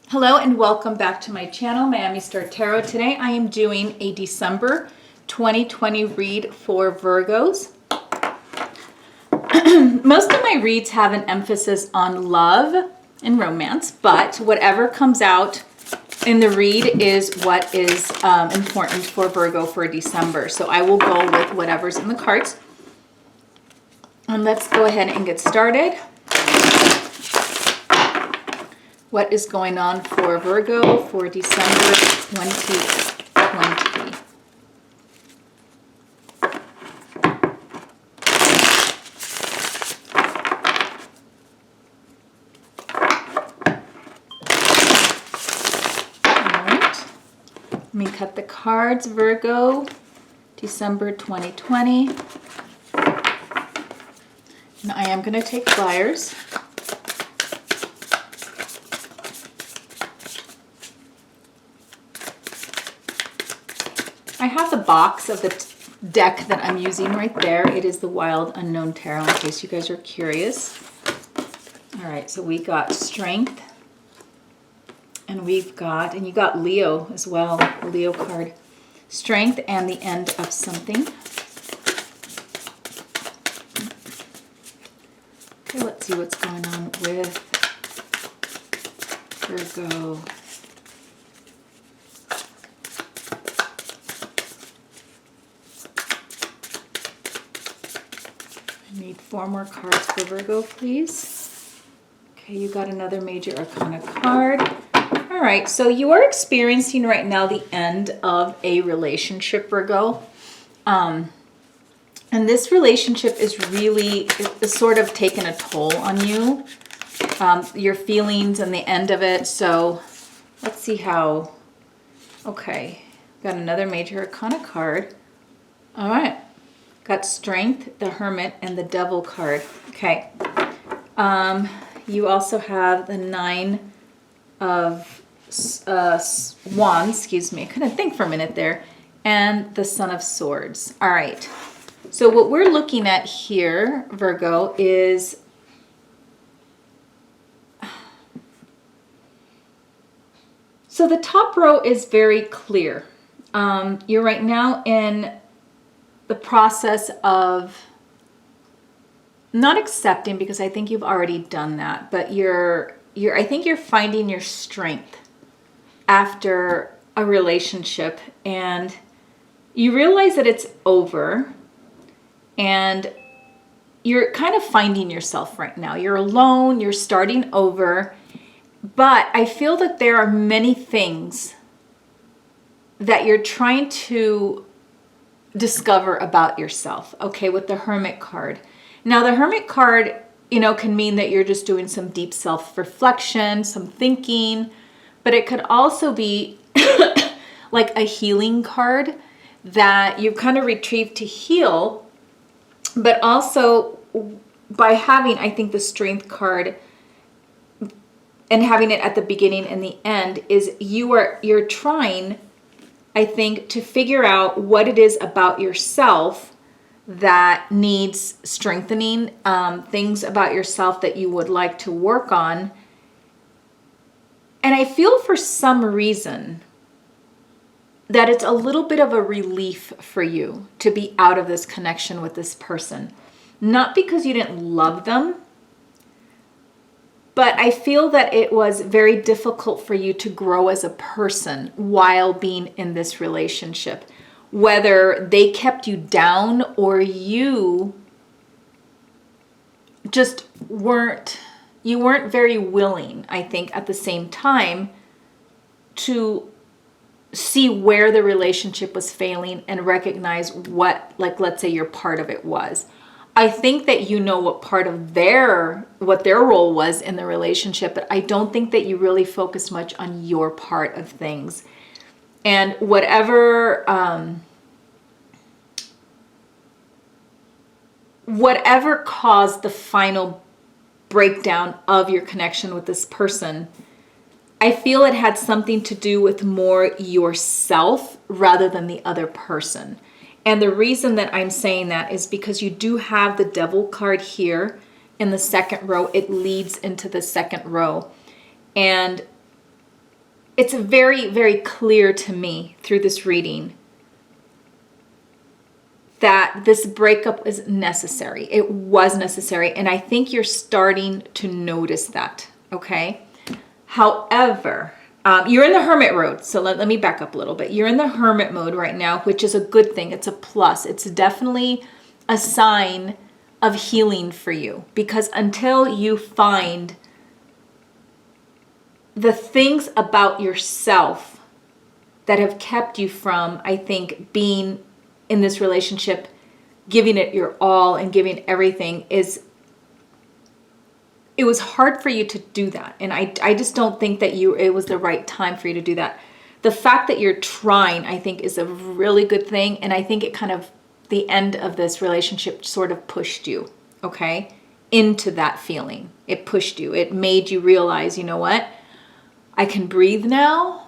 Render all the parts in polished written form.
Hello and welcome back to my channel, Miami Star Tarot. Today I am doing a December 2020 read for Virgos. Most of my reads have an emphasis on love and romance, but whatever comes out in the read is what is important for Virgo for December. So I will go with whatever's in the cards. And let's go ahead and get started. What is going on for Virgo for December 2020? All right. Let me cut the cards, Virgo, December 2020. And I am going to take flyers. I have the box of the deck that I'm using right there. It is the Wild Unknown Tarot, in case you guys are curious. All right, so we got Strength. And we've got, and you got Leo as well, the Leo card. Strength and the end of something. Okay, let's see what's going on with Virgo. I need 4 more cards for Virgo, please. Okay, you got another Major Arcana card. All right, so you are experiencing right now the end of a relationship, Virgo. And this relationship is really sort of taking a toll on you, your feelings and the end of it. So let's see how, okay, got another Major Arcana card. All right. Got Strength, the Hermit, and the Devil card. Okay. You also have the 9 of Wands, excuse me. I couldn't think for a minute there. And the Son of Swords. All right. So what we're looking at here, Virgo, is so the top row is very clear. You're right now in the process of not accepting, because I think you've already done that, but I think you're finding your strength after a relationship, and you realize that it's over, and you're kind of finding yourself right now. You're alone, you're starting over, but I feel that there are many things that you're trying to discover about yourself, okay, with the Hermit card. Now, the Hermit card, can mean that you're just doing some deep self-reflection, some thinking, but it could also be like a healing card that you've kind of retrieved to heal, but also by having, I think, the Strength card and having it at the beginning and the end is you're trying, I think, to figure out what it is about yourself that needs strengthening, things about yourself that you would like to work on. And I feel for some reason that it's a little bit of a relief for you to be out of this connection with this person. Not because you didn't love them, but I feel that it was very difficult for you to grow as a person while being in this relationship. Whether they kept you down or you just weren't very willing, I think, at the same time to see where the relationship was failing and recognize what, like, let's say your part of it was. I think that you know what part of what their role was in the relationship, but I don't think that you really focused much on your part of things. And whatever caused the final breakdown of your connection with this person, I feel it had something to do with more yourself rather than the other person. And the reason that I'm saying that is because you do have the Devil card here in the second row. It leads into the second row. And it's very, very clear to me through this reading that this breakup is necessary. It was necessary. And I think you're starting to notice that. Okay. However, you're in the hermit mode. So let me back up a little bit. You're in the hermit mode right now, which is a good thing. It's a plus. It's definitely a sign of healing for you, because until you find the things about yourself that have kept you from, I think, being in this relationship, giving it your all and giving everything, it was hard for you to do that. And I just don't think that it was the right time for you to do that. The fact that you're trying, I think, is a really good thing. And I think it kind of, the end of this relationship sort of pushed you, okay, into that feeling. It pushed you. It made you realize, you know what? I can breathe now.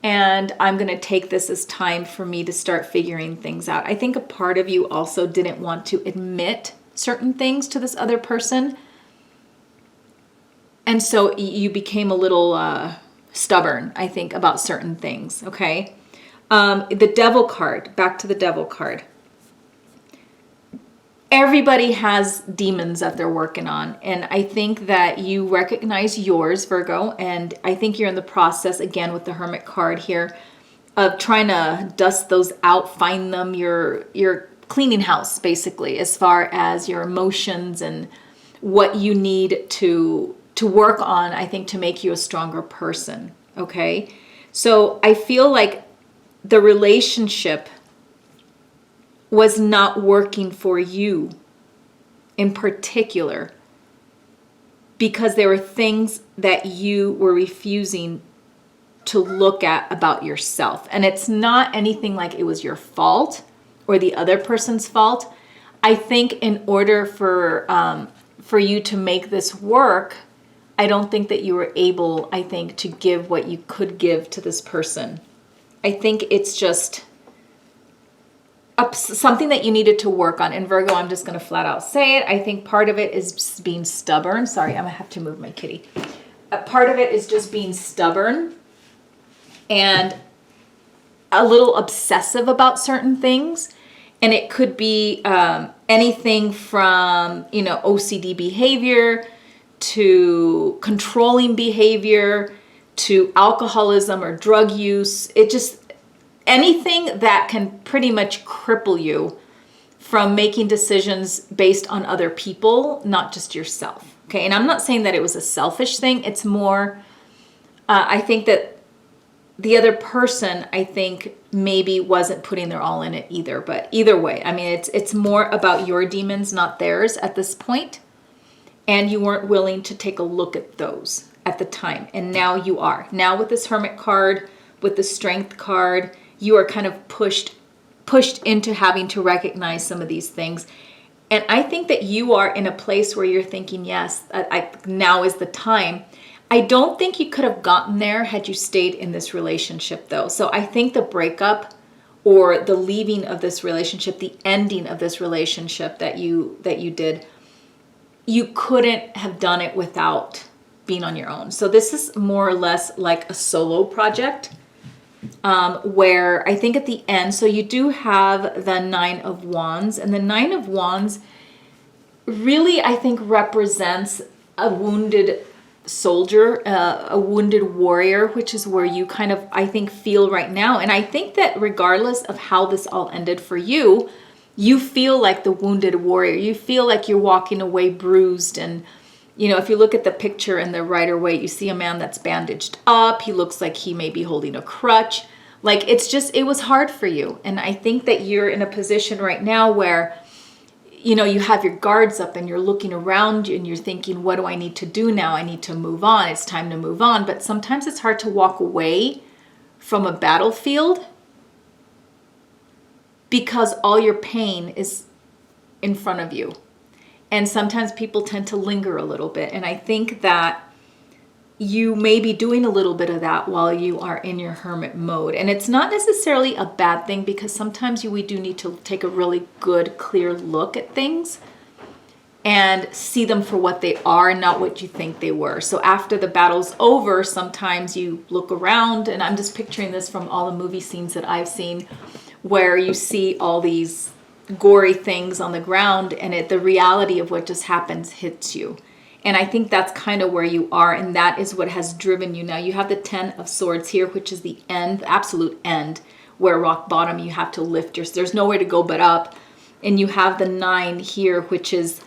And I'm going to take this as time for me to start figuring things out. I think a part of you also didn't want to admit certain things to this other person. And so you became a little stubborn, I think, about certain things, okay? The Devil card, back to the Devil card. Everybody has demons that they're working on. And I think that you recognize yours, Virgo. And I think you're in the process, again, with the Hermit card here, of trying to dust those out, find them. You're cleaning house, basically, as far as your emotions and what you need to work on, I think, to make you a stronger person, okay? So I feel like the relationship was not working for you in particular because there were things that you were refusing to look at about yourself. And it's not anything like it was your fault or the other person's fault. I think in order for you to make this work, I don't think that you were able, I think, to give what you could give to this person. I think it's just something that you needed to work on. And Virgo, I'm just going to flat out say it. I think part of it is being stubborn. Sorry, I'm going to have to move my kitty. Part of it is just being stubborn and a little obsessive about certain things. And it could be anything from, OCD behavior to controlling behavior to alcoholism or drug use. It just, anything that can pretty much cripple you from making decisions based on other people, not just yourself. Okay. And I'm not saying that it was a selfish thing. It's more, I think that the other person, I think, maybe wasn't putting their all in it either. But either way, I mean, it's more about your demons, not theirs at this point. And you weren't willing to take a look at those at the time. And now you are. Now with this Hermit card, with the Strength card, you are kind of pushed into having to recognize some of these things. And I think that you are in a place where you're thinking, yes, now is the time. I don't think you could have gotten there had you stayed in this relationship, though. So I think the breakup or the leaving of this relationship, the ending of this relationship that you did, you couldn't have done it without being on your own. So this is more or less like a solo project, where I think at the end, so you do have the Nine of Wands, and the Nine of Wands really, I think, represents a wounded soldier, a wounded warrior, which is where you kind of, I think, feel right now. And I think that regardless of how this all ended for you, you feel like the wounded warrior. You feel like you're walking away bruised. And, if you look at the picture in the Rider-Waite, you see a man that's bandaged up. He looks like he may be holding a crutch. Like, it was hard for you. And I think that you're in a position right now where, you have your guards up and you're looking around you and you're thinking, what do I need to do now? I need to move on. It's time to move on. But sometimes it's hard to walk away from a battlefield because all your pain is in front of you. And sometimes people tend to linger a little bit. And I think that you may be doing a little bit of that while you are in your hermit mode. And it's not necessarily a bad thing, because sometimes we do need to take a really good, clear look at things and see them for what they are, not what you think they were. So after the battle's over, sometimes you look around, and I'm just picturing this from all the movie scenes that I've seen, where you see all these gory things on the ground, and the reality of what just happens hits you. And I think that's kind of where you are, and that is what has driven you. Now you have the 10 of Swords here, which is the end, the absolute end, where rock bottom, you have to lift there's nowhere to go but up. And you have the 9 here, which is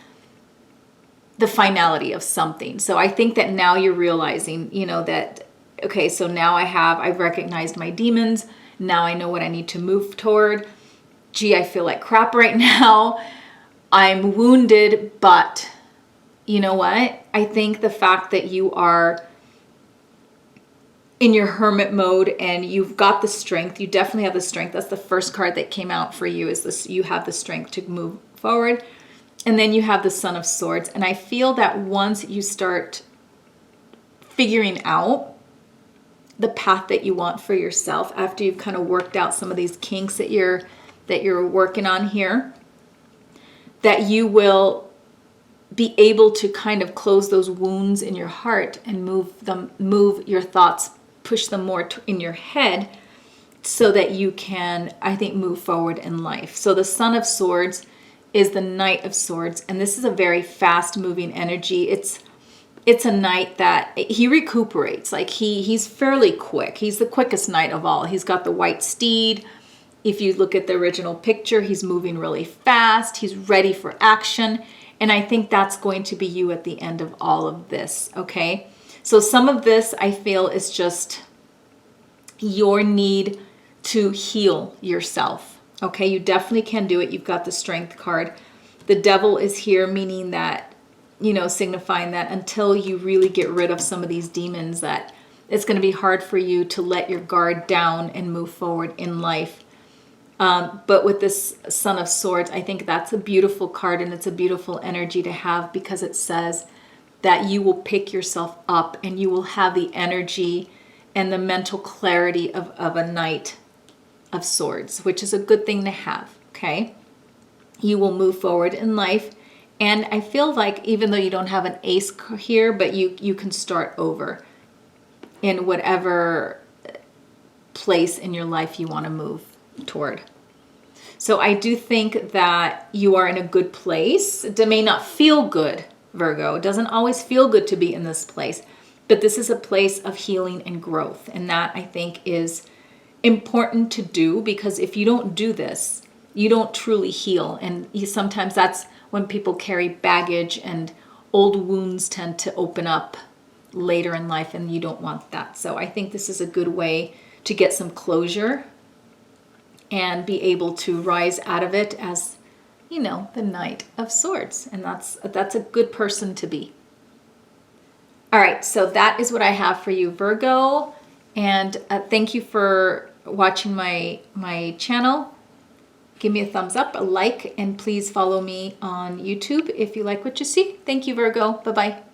the finality of something. So I think that now you're realizing, that, okay, so now I've recognized my demons. Now I know what I need to move toward. Gee, I feel like crap right now. I'm wounded, but you know what? I think the fact that you are in your hermit mode and you've got the strength, you definitely have the strength. That's the first card that came out for you, is this, you have the strength to move forward. And then you have the Son of Swords. And I feel that once you start figuring out the path that you want for yourself, after you've kind of worked out some of these kinks that you're working on here, that you will be able to kind of close those wounds in your heart and move your thoughts, push them more in your head, so that you can, I think, move forward in life. So the Son of Swords is the Knight of Swords, and this is a very fast moving energy. It's a knight that he recuperates. Like he's fairly quick. He's the quickest knight of all. He's got the white steed. If you look at the original picture, he's moving really fast. He's ready for action. And I think that's going to be you at the end of all of this, okay? So some of this I feel is just your need to heal yourself. Okay, you definitely can do it. You've got the Strength card. The Devil is here, meaning that, signifying that until you really get rid of some of these demons, that it's going to be hard for you to let your guard down and move forward in life. But with this Son of Swords, I think that's a beautiful card, and it's a beautiful energy to have, because it says that you will pick yourself up and you will have the energy and the mental clarity of a knight of Swords, which is a good thing to have, okay? You will move forward in life. And I feel like even though you don't have an ace here, but you can start over in whatever place in your life you want to move toward. So I do think that you are in a good place. It may not feel good, Virgo. It doesn't always feel good to be in this place, but this is a place of healing and growth. And that, I think, is important to do, because if you don't do this, you don't truly heal. And sometimes that's when people carry baggage, and old wounds tend to open up later in life, and you don't want that. So I think this is a good way to get some closure and be able to rise out of it as, the Knight of Swords. And that's a good person to be. All right, so that is what I have for you, Virgo. And thank you for watching my channel. Give me a thumbs up, a like, and please follow me on YouTube if you like what you see. Thank you, Virgo. Bye-bye.